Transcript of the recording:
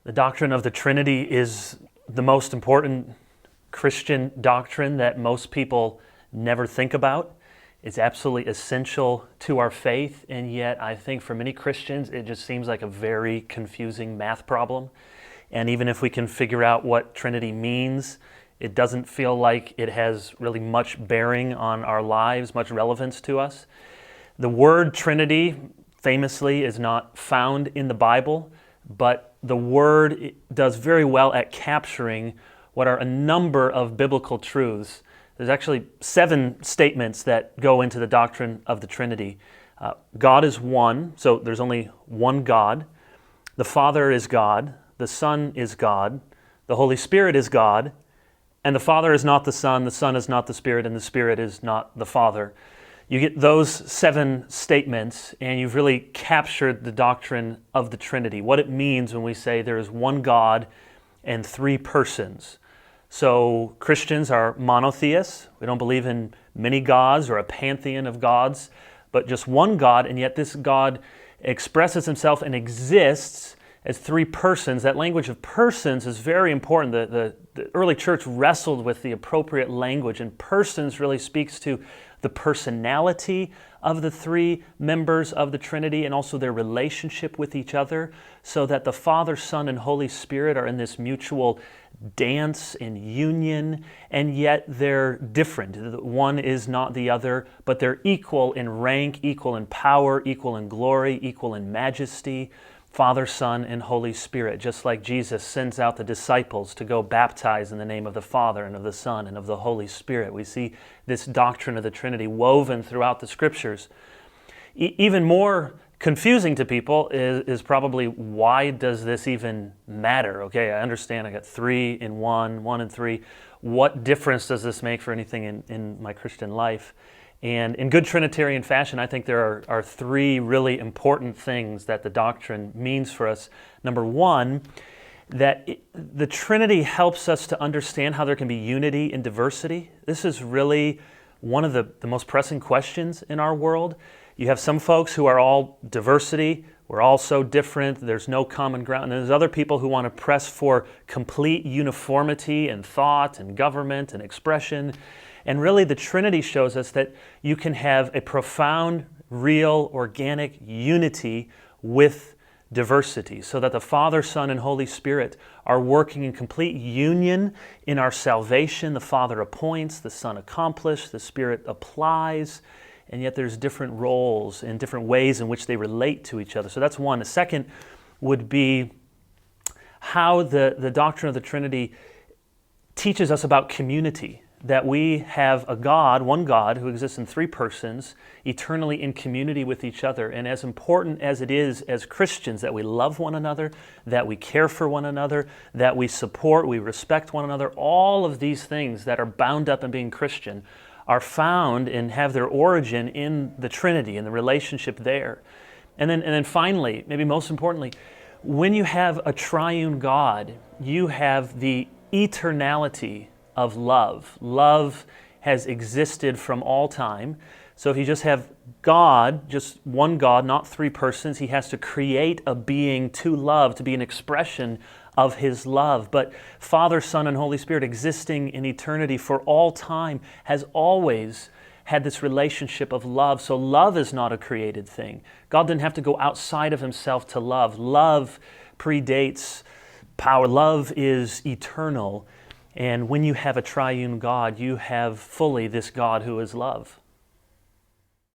The doctrine of the Trinity is the most important Christian doctrine that most people never think about. It's absolutely essential to our faith, and yet I think for many Christians it just seems like a very confusing math problem. And even if we can figure out what Trinity means, it doesn't feel like it has really much bearing on our lives, much relevance to us. The word Trinity, famously, is not found in the Bible, but the word does very well at capturing what are a number of biblical truths. There's actually 7 statements that go into the doctrine of the Trinity. God is one, so there's only one God. The Father is God. The Son is God. The Holy Spirit is God. And the Father is not the Son is not the Spirit, and the Spirit is not the Father. You get those 7 statements, and you've really captured the doctrine of the Trinity, what it means when we say there is one God and 3 persons. So Christians are monotheists. We don't believe in many gods or a pantheon of gods, but just one God, and yet this God expresses himself and exists as 3 persons. That language of persons is very important. The early church wrestled with the appropriate language, and persons really speaks to the personality of the 3 members of the Trinity and also their relationship with each other, so that the Father, Son, and Holy Spirit are in this mutual dance and union, and yet they're different. One is not the other, but they're equal in rank, equal in power, equal in glory, equal in majesty. Father, Son, and Holy Spirit, just like Jesus sends out the disciples to go baptize in the name of the Father and of the Son and of the Holy Spirit. We see this doctrine of the Trinity woven throughout the Scriptures. Even more confusing to people is probably, why does this even matter? Okay, I understand I got 3 in 1, 1 in 3. What difference does this make for anything in my Christian life? And in good Trinitarian fashion, I think there are 3 really important things that the doctrine means for us. Number 1, that the Trinity helps us to understand how there can be unity in diversity. This is really one of the most pressing questions in our world. You have some folks who are all diversity, we're all so different, there's no common ground. And there's other people who want to press for complete uniformity in thought and government and expression. And really the Trinity shows us that you can have a profound, real, organic unity with diversity, so that the Father, Son, and Holy Spirit are working in complete union in our salvation. The Father appoints, the Son accomplishes, the Spirit applies, and yet there's different roles and different ways in which they relate to each other. So that's one. The second would be how the doctrine of the Trinity teaches us about community. That we have a God, one God, who exists in 3 persons, eternally in community with each other. And as important as it is as Christians that we love one another, that we care for one another, that we support, we respect one another, all of these things that are bound up in being Christian are found and have their origin in the Trinity and the relationship there. And then finally, maybe most importantly, when you have a triune God, you have the eternality of love. Love has existed from all time. So if you just have God, just one God, not 3 persons, he has to create a being to love, to be an expression of his love. But Father, Son, and Holy Spirit existing in eternity for all time has always had this relationship of love. So love is not a created thing. God didn't have to go outside of himself to love. Love predates power. Love is eternal. And when you have a triune God, you have fully this God who is love.